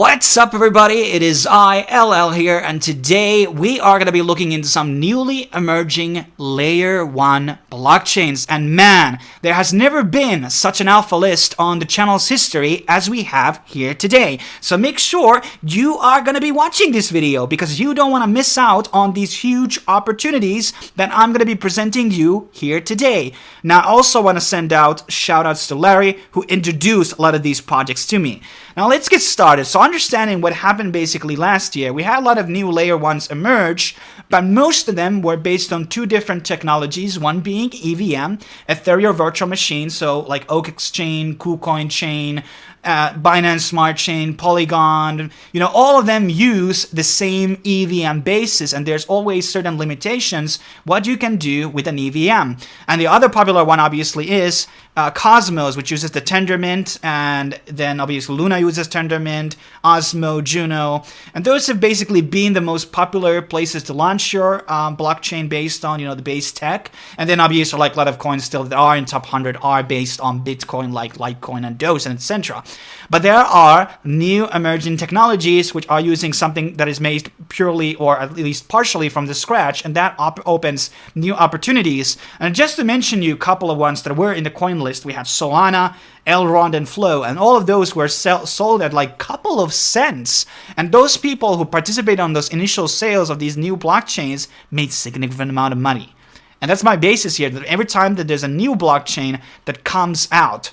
What's up, everybody? It is I, LL here, and today we are going to be looking into some newly emerging Layer 1 blockchains. And man, there has never been such an alpha list on the channel's history as we have here today. So make sure you are going to be watching this video because you don't want to miss out on these huge opportunities that I'm going to be presenting you here today. Now, I also want to send out shout-outs to Larry, who introduced a lot of these projects to me. Now, let's get started. So understanding what happened basically last year, we had a lot of new Layer 1s emerge, but most of them were based on two different technologies, one being EVM, Ethereum Virtual Machine, so like OKX Chain, KuCoin Chain, Binance Smart Chain, Polygon, all of them use the same EVM basis, and there's always certain limitations what you can do with an EVM. And the other popular one obviously is Cosmos, which uses the Tendermint, and then obviously Luna uses Tendermint, Osmo, Juno, and those have basically been the most popular places to launch your blockchain based on, the base tech. And then obviously like a lot of coins still that are in top 100 are based on Bitcoin, like Litecoin and Doge and etc. But there are new emerging technologies which are using something that is made purely or at least partially from the scratch, and that opens new opportunities. And just to mention you a couple of ones that were in the coin list, we have Solana, Elrond, and Flow, and all of those were sold at like a couple of cents. And those people who participate on those initial sales of these new blockchains made significant amount of money. And that's my basis here, that every time that there's a new blockchain that comes out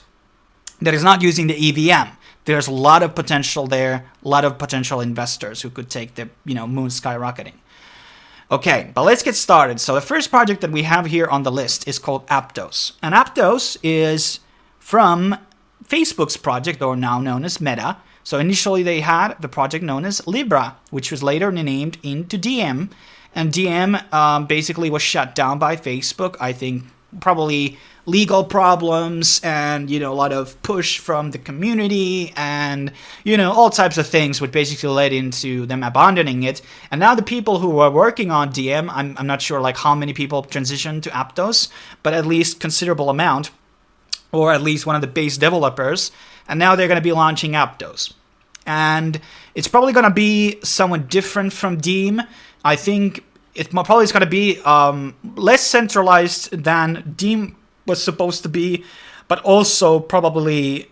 that is not using the EVM, there's a lot of potential there, a lot of potential investors who could take the moon skyrocketing. Okay, but let's get started. So the first project that we have here on the list is called Aptos. And Aptos is from Facebook's project, or now known as Meta. So initially they had the project known as Libra, which was later named into Diem. And Diem basically was shut down by Facebook, I think probably legal problems and, a lot of push from the community and, all types of things which basically led into them abandoning it. And now the people who were working on Diem, I'm not sure like how many people transitioned to Aptos, but at least considerable amount, or at least one of the base developers. And now they're going to be launching Aptos. And it's probably going to be somewhat different from Diem. I think it probably is going to be less centralized than Diem was supposed to be, but also probably,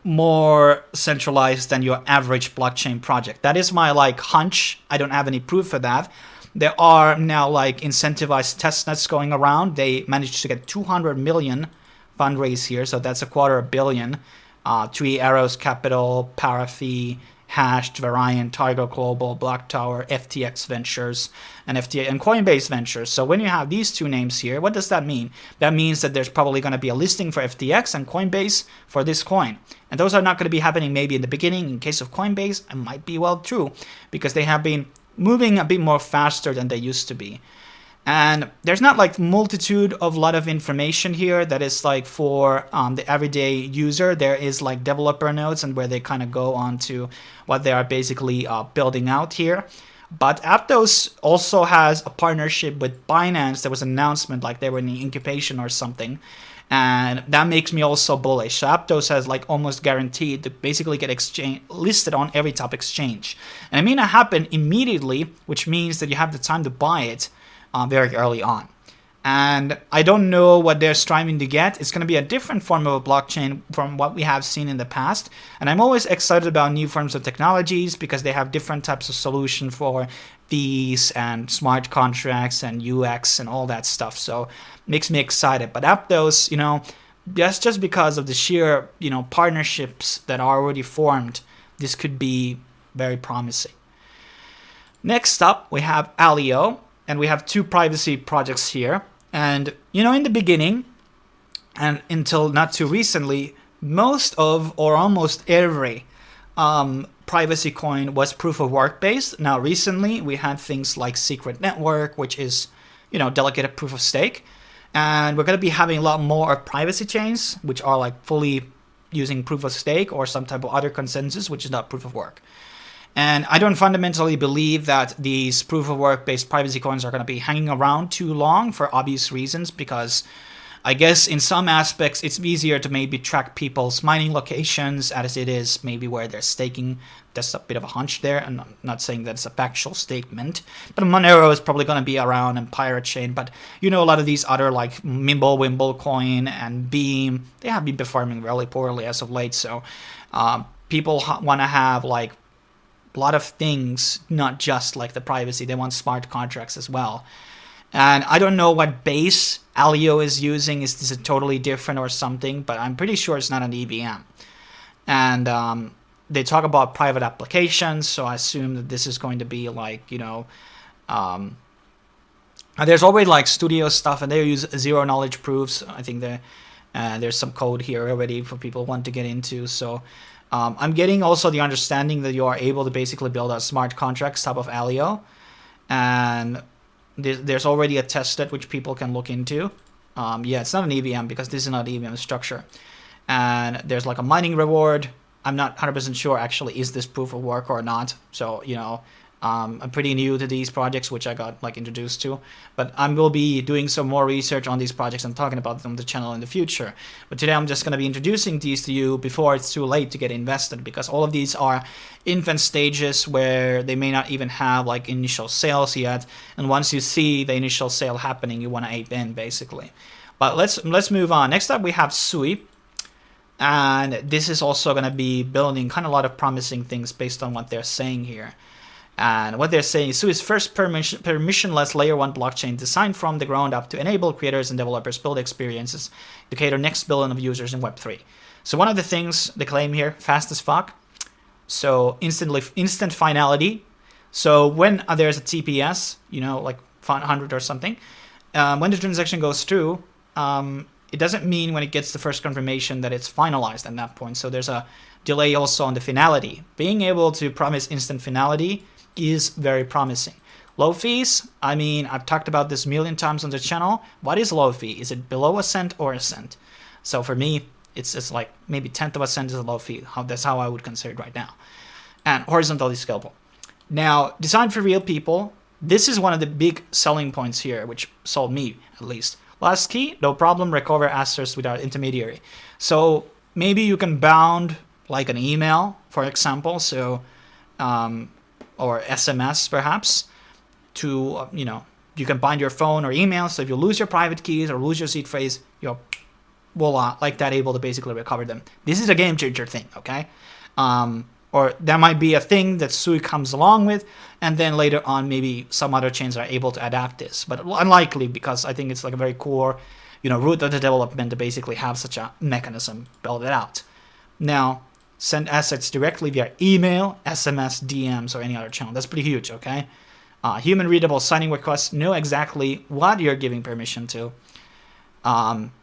more centralized than your average blockchain project. That is my hunch. I don't have any proof for that. There are now incentivized testnets going around. They managed to get 200 million fundraise here, so that's $250 million. Three Arrows Capital, Parafi, Hashed, Variant, Tiger Global, Block Tower, FTX Ventures, and Coinbase Ventures. So when you have these two names here, what does that mean? That means that there's probably going to be a listing for FTX and Coinbase for this coin. And those are not going to be happening maybe in the beginning. In case of Coinbase, it might be well true because they have been moving a bit more faster than they used to be. And there's not multitude of lot of information here that is for the everyday user. There is developer notes and where they kind of go on to what they are basically building out here. But Aptos also has a partnership with Binance. There was an announcement they were in the incubation or something. And that makes me also bullish. So Aptos has almost guaranteed to basically get listed on every top exchange. And it may not happen immediately, which means that you have the time to buy it very early on. And I don't know what they're striving to get. It's going to be a different form of a blockchain from what we have seen in the past. And I'm always excited about new forms of technologies because they have different types of solution for fees and smart contracts and UX and all that stuff. So it makes me excited. But Aptos, that's just because of the sheer, partnerships that are already formed. This could be very promising. Next up, we have Alio. And we have two privacy projects here. And, in the beginning, and until not too recently, most of or almost every privacy coin was proof of work based. Now, recently, we had things like Secret Network, which is, delegate proof of stake. And we're going to be having a lot more privacy chains, which are fully using proof of stake or some type of other consensus, which is not proof of work. And I don't fundamentally believe that these proof-of-work-based privacy coins are going to be hanging around too long for obvious reasons, because I guess in some aspects it's easier to maybe track people's mining locations as it is maybe where they're staking That's a bit of a hunch there. I'm not saying that it's a factual statement. But Monero is probably going to be around, and Pirate Chain. But a lot of these other like Mimble, Wimble Coin, and Beam, they have been performing really poorly as of late. So people want to have like a lot of things, not just like the privacy. They want smart contracts as well. And I don't know what base Alio is using. Is this totally different or something? But I'm pretty sure it's not an EVM. And they talk about private applications, so I assume that this is going to be like, there's already like studio stuff, and they use zero knowledge proofs. I think there's some code here already for people who want to get into. So I'm getting also the understanding that you are able to basically build a smart contracts type of Alio. And there's already a testnet which people can look into. It's not an EVM because this is not an EVM structure. And there's like a mining reward. I'm not 100% sure actually is this proof of work or not. So, I'm pretty new to these projects, which I got like introduced to. But I will be doing some more research on these projects and talking about them on the channel in the future. But today I'm just going to be introducing these to you before it's too late to get invested, because all of these are infant stages where they may not even have like initial sales yet. And once you see the initial sale happening, you want to ape in basically. But let's move on. Next up we have Sui. And this is also going to be building kind of a lot of promising things based on what they're saying here. And what they're saying is Sui's first permissionless layer 1 blockchain designed from the ground up to enable creators and developers build experiences to cater next billion of users in Web3. So one of the things they claim here, fast as fuck. So instant finality. So when there's a TPS, like 100 or something, when the transaction goes through, it doesn't mean when it gets the first confirmation that it's finalized at that point. So there's a delay also on the finality. Being able to promise instant finality is very promising. Low fees, I've talked about this a million times on the channel. What is low fee? Is it below a cent or a cent? So for me, it's like maybe 1/10 of a cent is a low fee. That's how I would consider it right now. And horizontally scalable. Now, designed for real people, this is one of the big selling points here, which sold me at least. Last key, no problem, recover assets without intermediary. So maybe you can bound like an email, for example, so or SMS perhaps, to you can bind your phone or email. So if you lose your private keys or lose your seed phrase, you're voila, like that, able to basically recover them. This is a game changer thing, okay? Or that might be a thing that Sui comes along with, and then later on maybe some other chains are able to adapt this. But unlikely, because I think it's like a very core, root of the development to basically have such a mechanism build it out. Now, send assets directly via email, SMS, DMs, or any other channel. That's pretty huge, okay? Human readable signing requests, know exactly what you're giving permission to.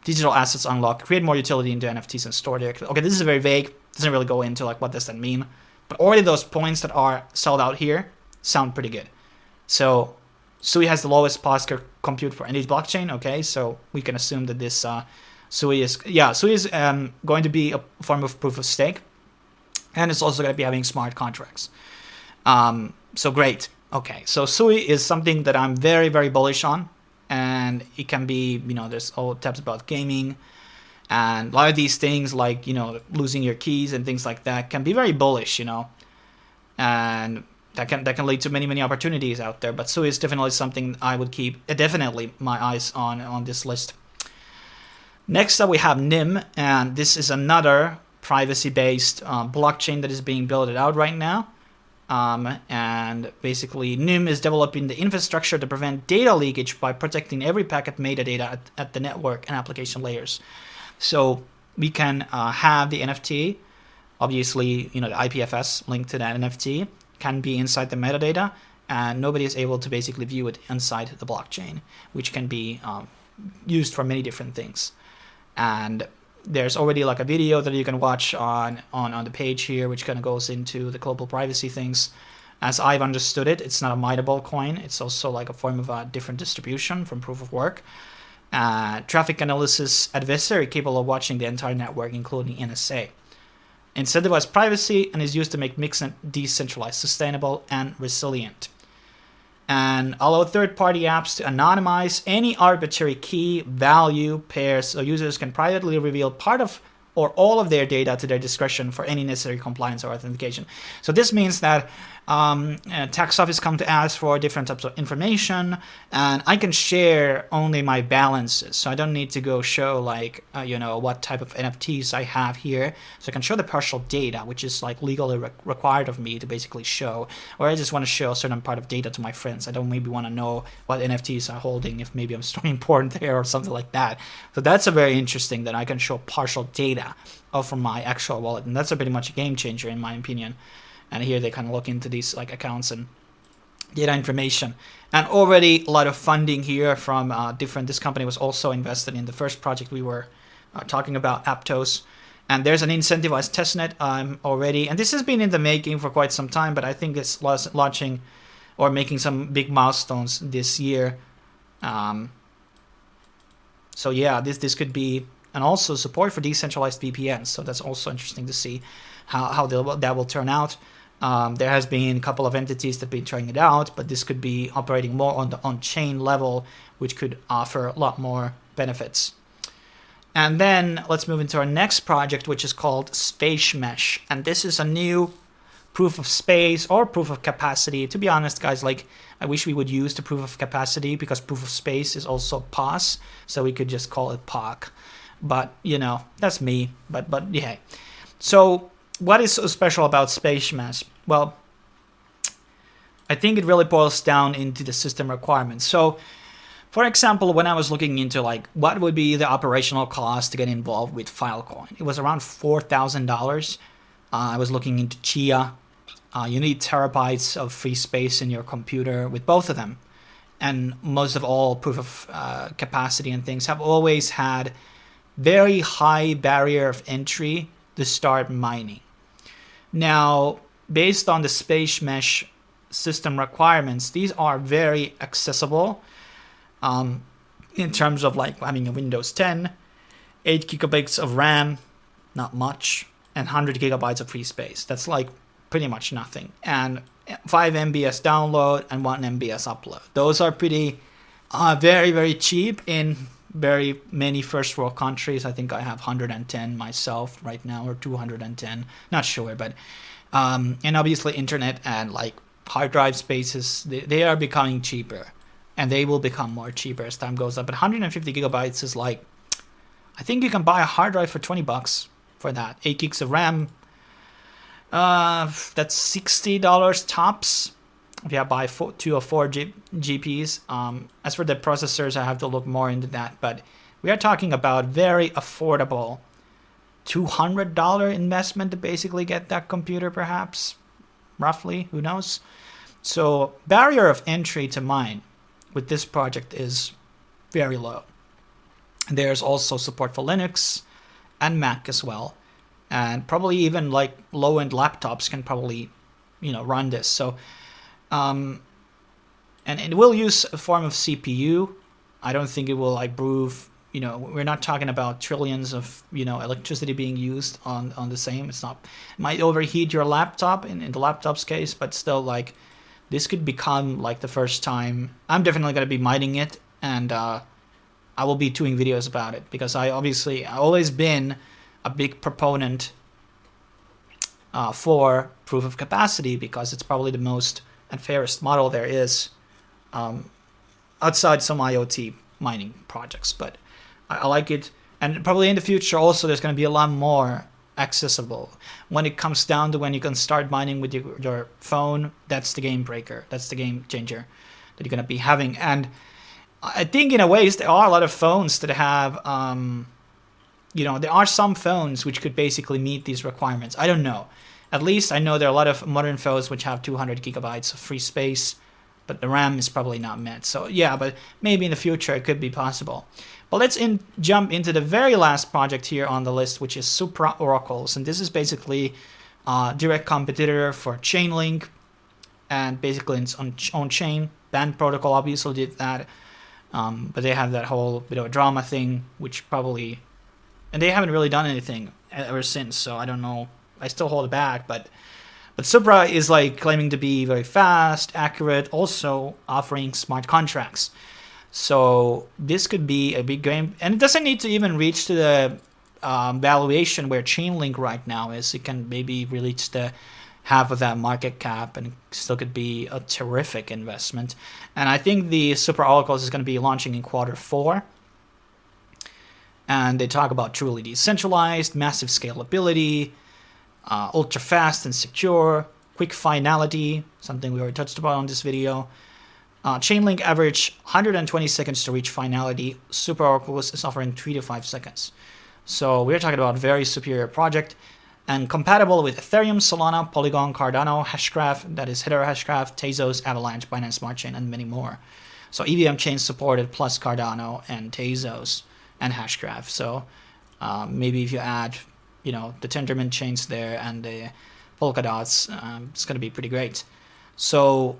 Digital assets unlocked, create more utility into NFTs and store directly. Okay, this is very vague. Doesn't really go into like what does that mean. But already those points that are sold out here sound pretty good. So Sui has the lowest Pascal compute for any blockchain. Okay, so we can assume that this Sui is going to be a form of proof of stake, and it's also going to be having smart contracts. So great. Okay, so Sui is something that I'm very, very bullish on, and it can be, there's all types about gaming, and a lot of these things like, losing your keys and things like that can be very bullish, and that can lead to many, many opportunities out there. But Sui is definitely something I would keep definitely my eyes on this list. Next up we have NIM, and this is another privacy-based blockchain that is being built out right now. And basically NIM is developing the infrastructure to prevent data leakage by protecting every packet metadata at the network and application layers. So we can have the NFT, obviously, the IPFS linked to that NFT can be inside the metadata, and nobody is able to basically view it inside the blockchain, which can be used for many different things. And there's already like a video that you can watch on the page here, which kind of goes into the global privacy things. As I've understood it, it's not a mineable coin. It's also like a form of a different distribution from proof of work. Traffic analysis adversary capable of watching the entire network, including NSA. Incentivized privacy and is used to make Mixnet decentralized, sustainable, and resilient. And allow third-party apps to anonymize any arbitrary key value pairs, so users can privately reveal part of or all of their data to their discretion for any necessary compliance or authentication. So this means that tax office come to ask for different types of information, and I can share only my balances. So I don't need to go show like what type of NFTs I have here. So I can show the partial data, which is like legally required of me to basically show. Or I just want to show a certain part of data to my friends. I don't maybe want to know what NFTs I'm holding, if maybe I'm storing porn there or something like that. So that's a very interesting that I can show partial data from my actual wallet, and that's a pretty much a game changer in my opinion. And here they kind of look into these like accounts and data information, and already a lot of funding here from this company was also invested in the first project we were talking about, Aptos. And there's an incentivized testnet already, and this has been in the making for quite some time, but I think it's launching or making some big milestones this year. So yeah, this could be, and also support for decentralized VPNs. So that's also interesting to see how that will turn out. There has been a couple of entities that have been trying it out, but this could be operating more on the on-chain level, which could offer a lot more benefits. And then let's move into our next project, which is called Space Mesh. And this is a new proof of space or proof of capacity. To be honest, guys, like I wish we would use the proof of capacity, because proof of space is also POS, so we could just call it POC. But that's me. But yeah. So what is so special about Space Mesh? Well, I think it really boils down into the system requirements. So, for example, when I was looking into like what would be the operational cost to get involved with Filecoin, it was around $4,000. I was looking into Chia. You need terabytes of free space in your computer with both of them. And most of all, proof of capacity and things have always had very high barrier of entry to start mining. Now, based on the Space Mesh system requirements, these are very accessible in terms of like having a Windows 10, 8 gigabytes of RAM, not much, and 100 gigabytes of free space. That's like pretty much nothing. And 5 MBs download and 1 MBs upload. Those are pretty very, very cheap in very many first world countries. I think I have 110 myself right now, or 210, not sure. But and obviously internet and like hard drive spaces, they are becoming cheaper, and they will become more cheaper as time goes up. But 150 gigabytes is like, I think you can buy a hard drive for $20 for that. 8 gigs of RAM, that's $60 tops if you buy 2 or 4 GPs. As for the processors, I have to look more into that, but we are talking about very affordable $200 investment to basically get that computer, perhaps, roughly, who knows. So barrier of entry to mine with this project is very low. There's also support for Linux and Mac as well, and probably even like low-end laptops can probably run this. So and it will use a form of CPU. I don't think it will like prove, we're not talking about trillions of, electricity being used on the same. It's not, it might overheat your laptop in the laptop's case, but still, like, this could become like the first time. I'm definitely going to be mining it, and I will be doing videos about it, because I've always been a big proponent for proof of capacity, because it's probably the most and fairest model there is, outside some IoT mining projects. But I like it, and probably in the future also there's going to be a lot more accessible. When it comes down to when you can start mining with your phone, that's the game breaker, that's the game changer that you're going to be having. And I think in a ways there are a lot of phones that have there are some phones which could basically meet these requirements. I don't know. At least I know there are a lot of modern phones which have 200 gigabytes of free space, but the RAM is probably not met. So yeah, but maybe in the future it could be possible. But let's jump into the very last project here on the list, which is Supra Oracles. And this is basically a direct competitor for Chainlink, and basically it's on chain. Band Protocol obviously did that, but they have that whole bit of a drama thing, which probably, and they haven't really done anything ever since. So I don't know. I still hold it back, but Supra is like claiming to be very fast, accurate, also offering smart contracts. So this could be a big game, and it doesn't need to even reach to the valuation where Chainlink right now is, it can maybe reach the half of that market cap and still could be a terrific investment. And I think the Super Oracles is going to be launching in Q4. And they talk about truly decentralized, massive scalability, ultra fast and secure, quick finality, something we already touched about on this video. Chainlink average 120 seconds to reach finality. Super Oracles is offering 3 to 5 seconds. So we're talking about a very superior project and compatible with Ethereum, Solana, Polygon, Cardano, Hashgraph, that is Hedera Hashgraph, Tezos, Avalanche, Binance Smart Chain, and many more. So EVM chains supported plus Cardano and Tezos and Hashgraph. So maybe if you add, the Tendermint chains there and the Polkadots, it's going to be pretty great. So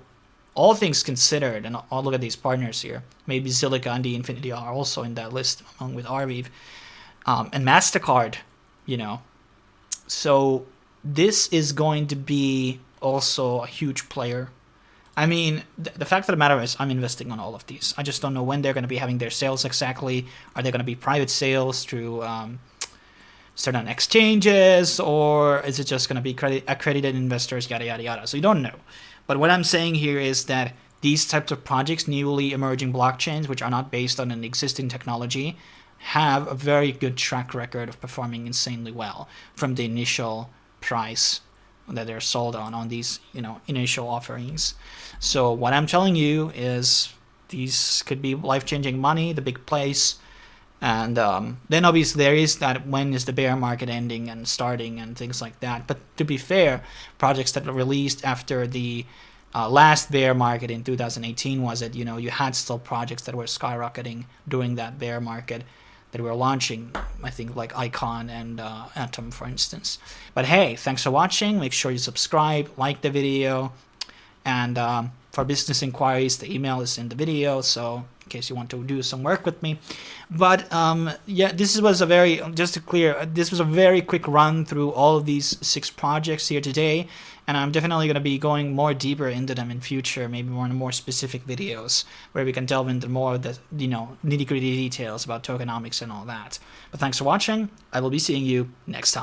all things considered, and I'll look at these partners here. Maybe Zilliqa and the Infinity are also in that list, along with Arweave. And MasterCard, So this is going to be also a huge player. I mean, the fact of the matter is I'm investing on all of these. I just don't know when they're going to be having their sales exactly. Are they going to be private sales through certain exchanges, or is it just going to be accredited investors, yada, yada, yada? So you don't know. But what I'm saying here is that these types of projects, newly emerging blockchains, which are not based on an existing technology, have a very good track record of performing insanely well from the initial price that they're sold on these, initial offerings. So what I'm telling you is these could be life-changing money, the big place. And then obviously there is that when is the bear market ending and starting and things like that. But to be fair, projects that were released after the last bear market in 2018 was that, you had still projects that were skyrocketing during that bear market that were launching, I think like Icon and Atom, for instance. But hey, thanks for watching. Make sure you subscribe, like the video. And for business inquiries, the email is in the video, so in case you want to do some work with me. But yeah, this was a very quick run through all of these 6 projects here today, and I'm definitely going to be going more deeper into them in future, maybe more specific videos where we can delve into more of the nitty-gritty details about tokenomics and all that. But thanks for watching. I will be seeing you next time.